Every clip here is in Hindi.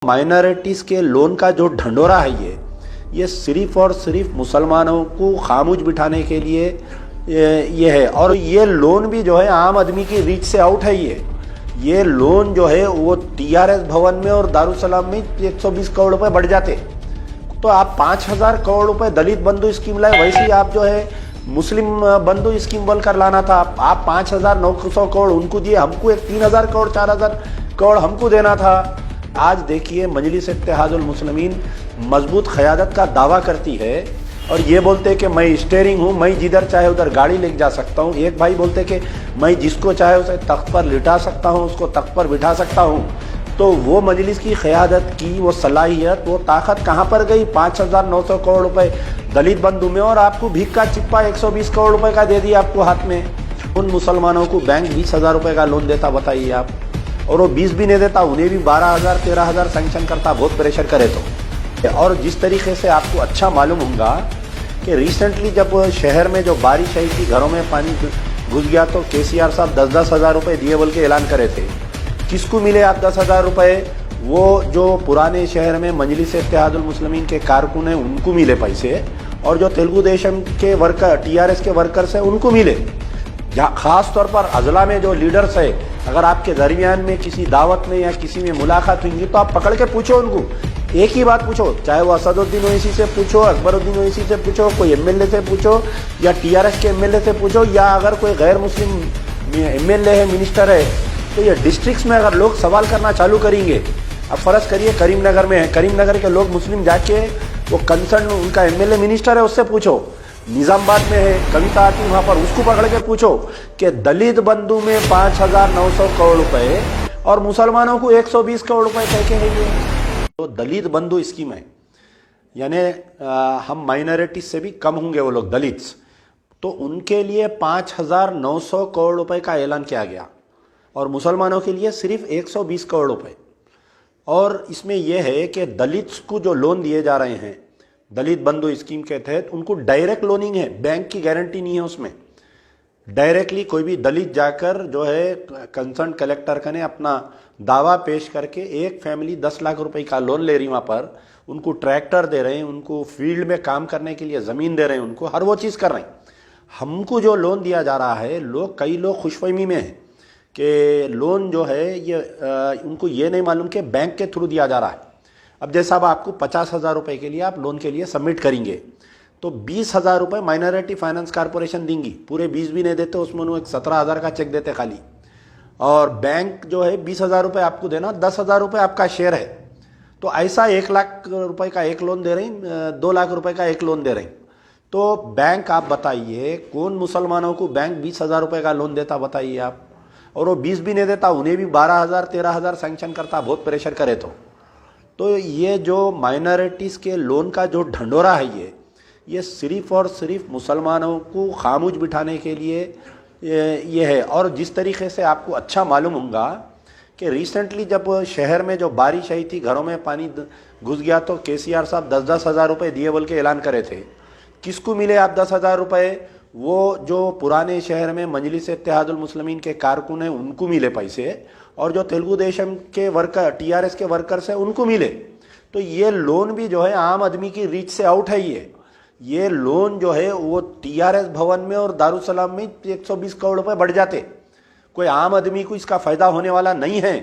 माइनॉरिटीज़ के लोन का जो ढंढोरा है ये सिर्फ और सिर्फ मुसलमानों को खामोश बिठाने के लिए ये है। और ये लोन भी जो है आम आदमी की रीच से आउट है। ये लोन जो है वो टीआरएस भवन में और दारुसलाम में 120 करोड़ रुपए बढ़ जाते। तो आप 5,000 करोड़ रुपए दलित बंधु स्कीम लाए, वैसे ही आप जो है मुस्लिम बंधु स्कीम बोलकर लाना था। आप 5,900 करोड़ उनको दिए, हमको एक 3,000 करोड़ 4,000 करोड़ हमको देना था। आज देखिए मजलिस इत्तेहादुल मुस्लिमीन मजबूत क़यादत का दावा करती है और ये बोलते कि मैं स्टीयरिंग हूँ, मैं जिधर चाहे उधर गाड़ी ले जा सकता हूँ। एक भाई बोलते कि मैं जिसको चाहे उसे तख्त पर लिटा सकता हूँ, उसको तख्त पर बिठा सकता हूँ। तो वो मजलिस की क़यादत की वो सलाहियत, वो ताकत कहाँ पर गई? 5,900 करोड़ रुपए दलित बंधु में और आपको भीख का चिप्पा 120 करोड़ रुपए का दे दिया आपको हाथ में। उन मुसलमानों को बैंक 20,000 रुपये का लोन देता, बताइए आप, और वो 20 भी नहीं देता, उन्हें भी 12,000 13,000 सैंक्शन करता, बहुत प्रेशर करे तो। और जिस तरीके से आपको अच्छा मालूम होगा कि रिसेंटली जब शहर में जो बारिश आई थी, घरों में पानी घुस गया, तो केसीआर साहब 10-10 हज़ार रुपये दिए बोल के ऐलान करे थे। किसको मिले आप 10,000 रुपये? वो जो पुराने शहर में मजलिस इत्तेहादुल मुस्लिमीन के कारकुन हैं उनको मिले पैसे, और जो तेलुगु देशम के वर्कर टीआरएस के वर्कर्स हैं उनको मिले। जहाँ ख़ास तौर पर अजला में जो लीडर्स है, अगर आपके दरमियान में किसी दावत में या किसी में मुलाकात होंगी तो आप पकड़ के पूछो उनको, एक ही बात पूछो, चाहे वो असदुद्दीन ओवैसी से पूछो, अकबरुद्दीन ओवैसी से पूछो, कोई एमएलए से पूछो, या टीआरएस के एमएलए से पूछो, या अगर कोई गैर मुस्लिम एमएलए है, मिनिस्टर है, तो ये डिस्ट्रिक्ट्स में अगर लोग सवाल करना चालू करेंगे, अब फ़र्ज़ करिए करीमनगर में है, करीमनगर के लोग मुस्लिम जाके वो कंसर्न उनका एमएलए मिनिस्टर है उससे पूछो, निज़ामबाद में है कविता आती वहाँ पर, उसको पकड़ के पूछो कि दलित बंधु में 5,900 करोड़ रुपए और मुसलमानों को 120 करोड़ रुपए कैसे है ये? तो दलित बंधु स्कीम है, यानी हम माइनॉरिटीज से भी कम होंगे वो लोग दलित्स, तो उनके लिए 5,900 करोड़ रुपए का ऐलान किया गया और मुसलमानों के लिए सिर्फ 120 करोड़ रुपए। और इसमें यह है कि दलित्स को जो लोन दिए जा रहे हैं दलित बंधु स्कीम के तहत, उनको डायरेक्ट लोनिंग है, बैंक की गारंटी नहीं है उसमें। डायरेक्टली कोई भी दलित जाकर जो है कंसर्न कलेक्टर का ने अपना दावा पेश करके एक फैमिली 10 लाख रुपए का लोन ले रही, वहाँ पर उनको ट्रैक्टर दे रहे हैं, उनको फील्ड में काम करने के लिए ज़मीन दे रहे हैं, उनको हर वो चीज़ कर रहे हैं। हमको जो लोन दिया जा रहा है, कई लोग खुशफहमी में हैं कि लोन जो है ये उनको ये नहीं मालूम कि बैंक के थ्रू दिया जा रहा है। अब जैसा अब आपको 50,000 रुपये के लिए आप लोन के लिए सबमिट करेंगे तो 20,000 रुपये माइनॉरिटी फाइनेंस कॉरपोरेशन देंगी, पूरे 20 भी नहीं देते, उसमें उन्होंने 17,000 का चेक देते खाली। और बैंक जो है 20,000 रुपये आपको देना, 10,000 रुपये आपका शेयर है। तो ऐसा 1 लाख रुपए का एक लोन दे रही, 2 लाख रुपए का एक लोन दे रही। तो बैंक आप बताइए कौन मुसलमानों को बैंक 20,000 रुपये का लोन देता, बताइए आप? और वो 20 भी नहीं देता, उन्हें भी 12,000 13,000 सैंक्शन करता, बहुत प्रेशर करे तो ये जो माइनॉरिटीज़ के लोन का जो ढंढोरा है ये सिर्फ और सिर्फ मुसलमानों को खामोश बिठाने के लिए ये है। और जिस तरीके से आपको अच्छा मालूम होगा कि रिसेंटली जब शहर में जो बारिश आई थी, घरों में पानी घुस गया, तो केसीआर साहब 10-10 हज़ार रुपये दिए बोल के ऐलान करे थे। किसको मिले आप 10,000 रुपये? वो जो पुराने शहर में मजलिस इत्तेहादुल मुस्लिमीन के कारकुन हैं उनको मिले पैसे, और जो तेलुगु देशम के वर्कर टीआरएस के वर्कर्स हैं उनको मिले। तो ये लोन भी जो है आम आदमी की रीच से आउट है। ये लोन जो है वो टीआरएस भवन में और दारुसलाम में 120 करोड़ रुपए बढ़ जाते, कोई आम आदमी को इसका फ़ायदा होने वाला नहीं है।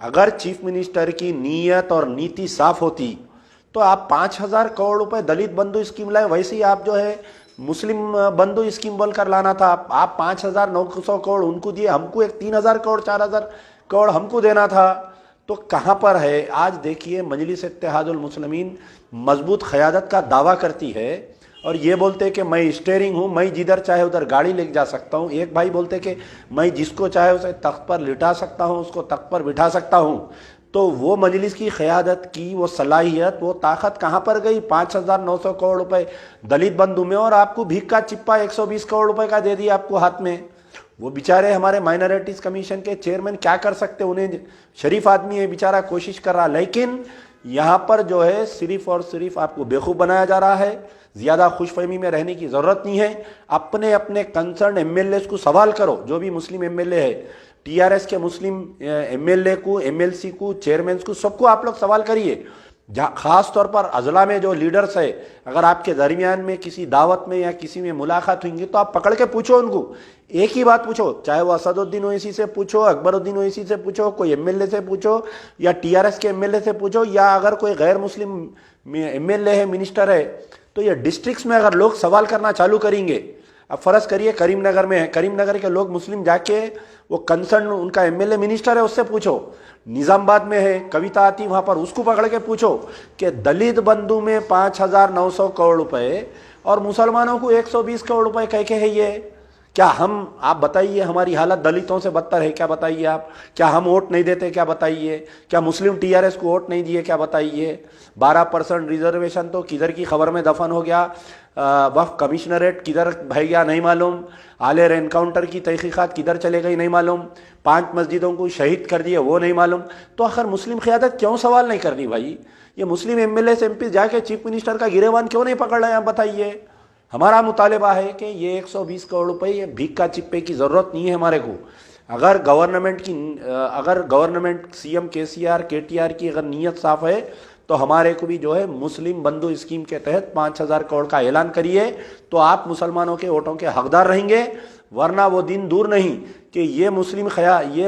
अगर चीफ मिनिस्टर की नीयत और नीति साफ होती तो आप 5,000 करोड़ रुपए दलित बंधु स्कीम लाए, वैसे ही आप जो है मुस्लिम बंधु स्कीम बोलकर लाना था। आप 5,900 करोड़ उनको दिए, हमको एक 3,000 करोड़ 4,000 करोड़ हमको देना था। तो कहाँ पर है? आज देखिए मजलिस इत्तेहादुल मुस्लिमीन मजबूत क़यादत का दावा करती है और ये बोलते कि मैं स्टीयरिंग हूँ, मैं जिधर चाहे उधर गाड़ी ले जा सकता हूँ। एक भाई बोलते कि मैं जिसको चाहे उसे तख्त पर लिटा सकता हूँ, उसको तख्त पर बिठा सकता हूँ। तो वो मजलिस की क़यादत की वो सलाहियत, वो ताकत कहाँ पर गई? 5,900 करोड़ रुपए दलित बंधु में और आपको भीख का चिप्पा 120 करोड़ रुपए का दे दिया आपको हाथ में। वो बेचारे हमारे माइनॉरिटीज़ कमीशन के चेयरमैन क्या कर सकते? उन्हें शरीफ आदमी है बेचारा, कोशिश कर रहा, लेकिन यहाँ पर जो है सिर्फ और सिर्फ आपको बेवकूफ़ बनाया जा रहा है। ज़्यादा खुशफहमी में रहने की ज़रूरत नहीं है। अपने अपने कंसर्न एमएलए को सवाल करो, जो भी मुस्लिम एमएलए है टीआरएस के मुस्लिम एमएलए को, एमएलसी को, चेयरमैन को, सबको आप लोग सवाल करिए। खास तौर पर अजला में जो लीडर्स है, अगर आपके दरमियान में किसी दावत में या किसी में मुलाकात होंगी तो आप पकड़ के पूछो उनको, एक ही बात पूछो, चाहे वो असदुद्दीन ओवैसी से पूछो, अकबरुद्दीन ओवैसी से पूछो, कोई एमएलए से पूछो या टीआरएस के एमएलए से पूछो, या अगर कोई गैर मुस्लिम एमएलए है, मिनिस्टर है, तो ये डिस्ट्रिक्ट्स में अगर लोग सवाल करना चालू करेंगे, अब फर्ज करिए करीमनगर में है, करीमनगर के लोग मुस्लिम जाके वो कंसर्न उनका एमएलए मिनिस्टर है उससे पूछो, निजामाबाद में है कविता आती वहां पर, उसको पकड़ के पूछो कि दलित बंधु में 5,900 करोड़ रुपए और मुसलमानों को 120 करोड़ रुपए कह के है ये। क्या हम, आप बताइए, हमारी हालत दलितों से बदतर है क्या बताइए आप? क्या हम वोट नहीं देते क्या बताइए? क्या मुस्लिम टीआरएस को वोट नहीं दिए क्या बताइए? 12% रिजर्वेशन तो किधर की खबर में दफन हो गया, वक्फ कमिश्नरेट किधर भाई गया नहीं मालूम, आलेर एनकाउंटर की तहकीकात किधर चले गई नहीं मालूम, 5 मस्जिदों को शहीद कर दिए वो नहीं मालूम। तो आखिर मुस्लिम क़यादत क्यों सवाल नहीं करनी भाई? ये मुस्लिम एमएलए एमपी जाके चीफ मिनिस्टर का गिरेबान क्यों नहीं पकड़ रहे हैं आप बताइए? हमारा मुतालिबा है कि ये 120 करोड़ रुपए ये भीख का चिप्पे की ज़रूरत नहीं है हमारे को। अगर गवर्नमेंट सीएम केसीआर केटीआर की अगर नीयत साफ है तो हमारे को भी जो है मुस्लिम बंधु स्कीम के तहत 5,000 करोड़ का ऐलान करिए, तो आप मुसलमानों के वोटों के हकदार रहेंगे। वरना वो दिन दूर नहीं कि ये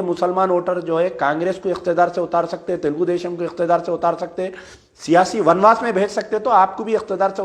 मुसलमान वोटर जो है कांग्रेस को इख्तिदार से उतार सकते, तेलुगु देशम को इख्तिदार से उतार सकते, सियासी वनवास में भेज सकते, तो आपको भी इख्तिदार से